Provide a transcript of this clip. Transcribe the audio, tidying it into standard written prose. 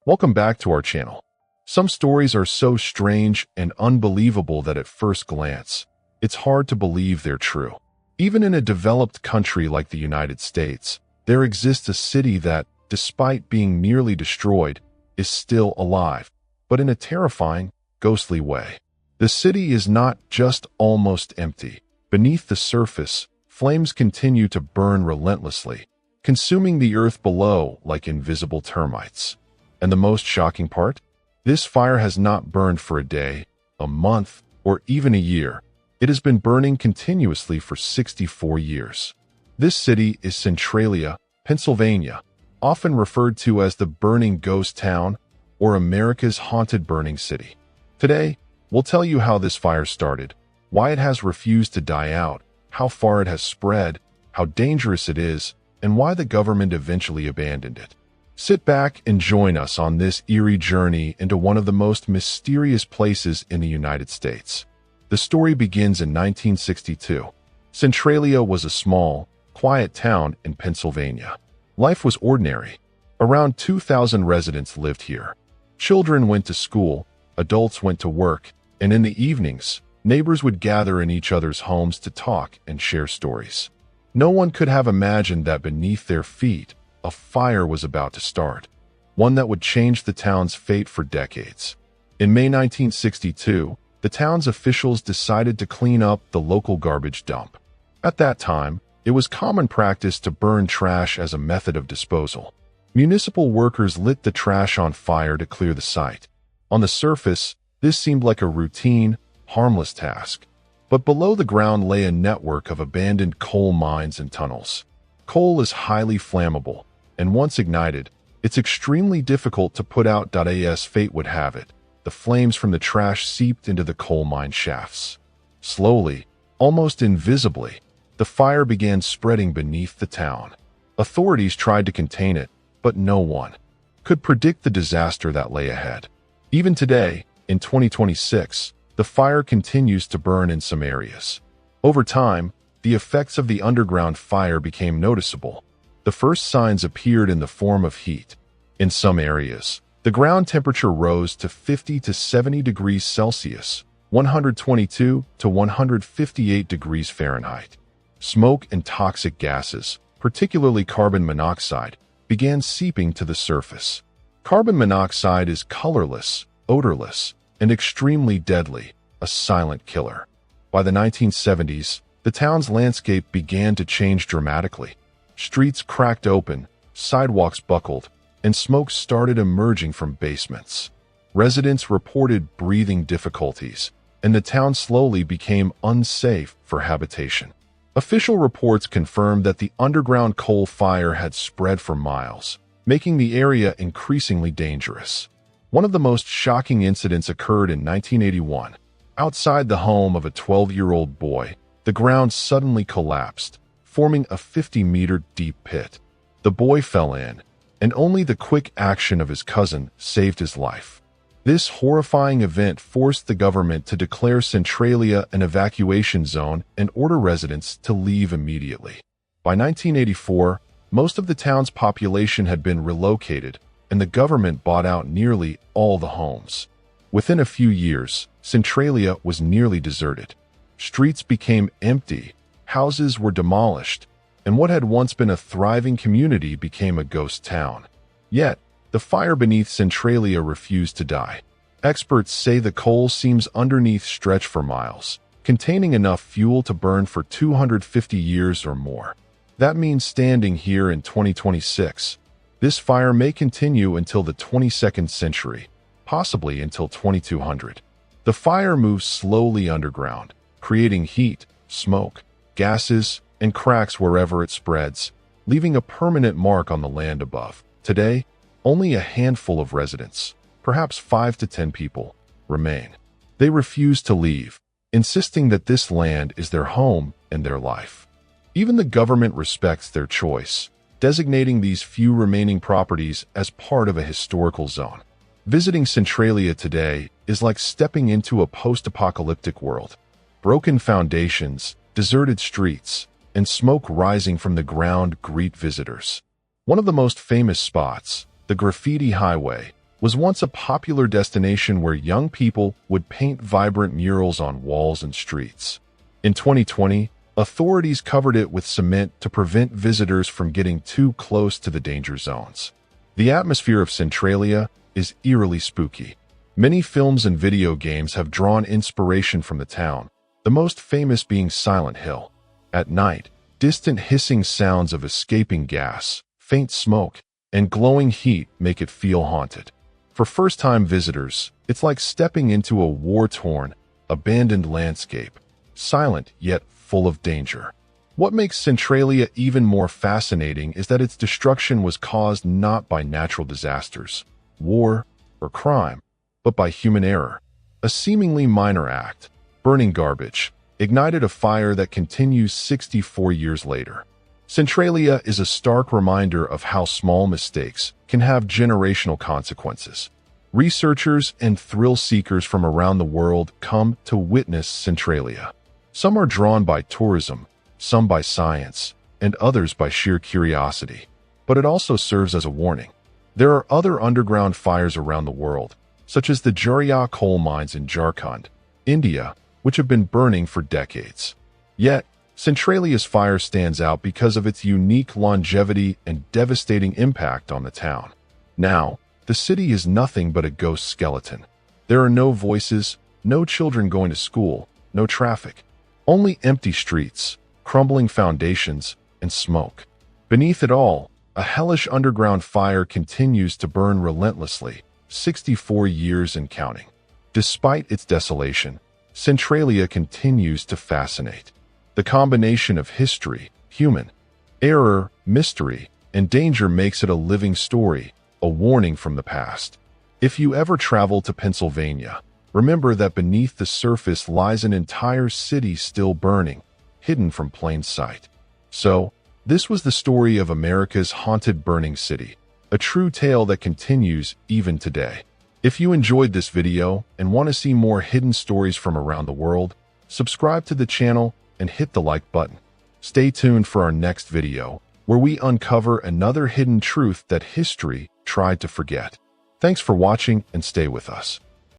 Welcome back to our channel. Some stories are so strange and unbelievable that at first glance, it's hard to believe they're true. Even in a developed country like the United States, there exists a city that, despite being nearly destroyed, is still alive, but in a terrifying, ghostly way. The city is not just almost empty. Beneath the surface, flames continue to burn relentlessly, consuming the earth below like invisible termites. And the most shocking part? This fire has not burned for a day, a month, or even a year. It has been burning continuously for 64 years. This city is Centralia, Pennsylvania, often referred to as the Burning Ghost Town or America's Haunted Burning City. Today, we'll tell you how this fire started, why it has refused to die out, how far it has spread, how dangerous it is, and why the government eventually abandoned it. Sit back and join us on this eerie journey into one of the most mysterious places in the United States. The story begins in 1962. Centralia was a small, quiet town in Pennsylvania. Life was ordinary. Around 2,000 residents lived here. Children went to school, adults went to work, and in the evenings, neighbors would gather in each other's homes to talk and share stories. No one could have imagined that beneath their feet, a fire was about to start, one that would change the town's fate for decades. In May 1962, the town's officials decided to clean up the local garbage dump. At that time, it was common practice to burn trash as a method of disposal. Municipal workers lit the trash on fire to clear the site. On the surface, this seemed like a routine, harmless task. But below the ground lay a network of abandoned coal mines and tunnels. Coal is highly flammable, and once ignited, it's extremely difficult to put out. As fate would have it, the flames from the trash seeped into the coal mine shafts. Slowly, almost invisibly, the fire began spreading beneath the town. Authorities tried to contain it, but no one could predict the disaster that lay ahead. Even today, in 2026, the fire continues to burn in some areas. Over time, the effects of the underground fire became noticeable. The first signs appeared in the form of heat. In some areas, the ground temperature rose to 50 to 70 degrees Celsius, 122 to 158 degrees Fahrenheit. Smoke and toxic gases, particularly carbon monoxide, began seeping to the surface. Carbon monoxide is colorless, odorless, and extremely deadly, a silent killer. By the 1970s, the town's landscape began to change dramatically. Streets cracked open, sidewalks buckled, and smoke started emerging from basements. Residents reported breathing difficulties, and the town slowly became unsafe for habitation. Official reports confirmed that the underground coal fire had spread for miles, making the area increasingly dangerous. One of the most shocking incidents occurred in 1981. Outside the home of a 12-year-old boy, the ground suddenly collapsed, forming a 50-meter deep pit. The boy fell in, and only the quick action of his cousin saved his life. This horrifying event forced the government to declare Centralia an evacuation zone and order residents to leave immediately. By 1984, most of the town's population had been relocated, and the government bought out nearly all the homes. Within a few years, Centralia was nearly deserted. Streets became empty, houses were demolished, and what had once been a thriving community became a ghost town. Yet, the fire beneath Centralia refused to die. Experts say the coal seams underneath stretch for miles, containing enough fuel to burn for 250 years or more. That means standing here in 2026, this fire may continue until the 22nd century, possibly until 2200. The fire moves slowly underground, creating heat, smoke, gases, and cracks wherever it spreads, leaving a permanent mark on the land above. Today, only a handful of residents, perhaps 5 to 10 people, remain. They refuse to leave, insisting that this land is their home and their life. Even the government respects their choice, designating these few remaining properties as part of a historical zone. Visiting Centralia today is like stepping into a post-apocalyptic world. Broken foundations, deserted streets, and smoke rising from the ground greet visitors. One of the most famous spots, the Graffiti Highway, was once a popular destination where young people would paint vibrant murals on walls and streets. In 2020, authorities covered it with cement to prevent visitors from getting too close to the danger zones. The atmosphere of Centralia is eerily spooky. Many films and video games have drawn inspiration from the town, the most famous being Silent Hill. At night, distant hissing sounds of escaping gas, faint smoke, and glowing heat make it feel haunted. For first-time visitors, it's like stepping into a war-torn, abandoned landscape, silent yet full of danger. What makes Centralia even more fascinating is that its destruction was caused not by natural disasters, war, or crime, but by human error. A seemingly minor act, burning garbage, ignited a fire that continues 64 years later. Centralia is a stark reminder of how small mistakes can have generational consequences. Researchers and thrill seekers from around the world come to witness Centralia. Some are drawn by tourism, some by science, and others by sheer curiosity. But it also serves as a warning. There are other underground fires around the world, such as the Jharia coal mines in Jharkhand, India, which have been burning for decades. Yet, Centralia's fire stands out because of its unique longevity and devastating impact on the town. Now, the city is nothing but a ghost skeleton. There are no voices, no children going to school, no traffic. Only empty streets, crumbling foundations, and smoke. Beneath it all, a hellish underground fire continues to burn relentlessly, 64 years and counting. Despite its desolation, Centralia continues to fascinate. The combination of history, human error, mystery, and danger makes it a living story, a warning from the past. If you ever travel to Pennsylvania, remember that beneath the surface lies an entire city still burning, hidden from plain sight. So, this was the story of America's haunted burning city, a true tale that continues even today. If you enjoyed this video and want to see more hidden stories from around the world, subscribe to the channel and hit the like button. Stay tuned for our next video, where we uncover another hidden truth that history tried to forget. Thanks for watching and stay with us.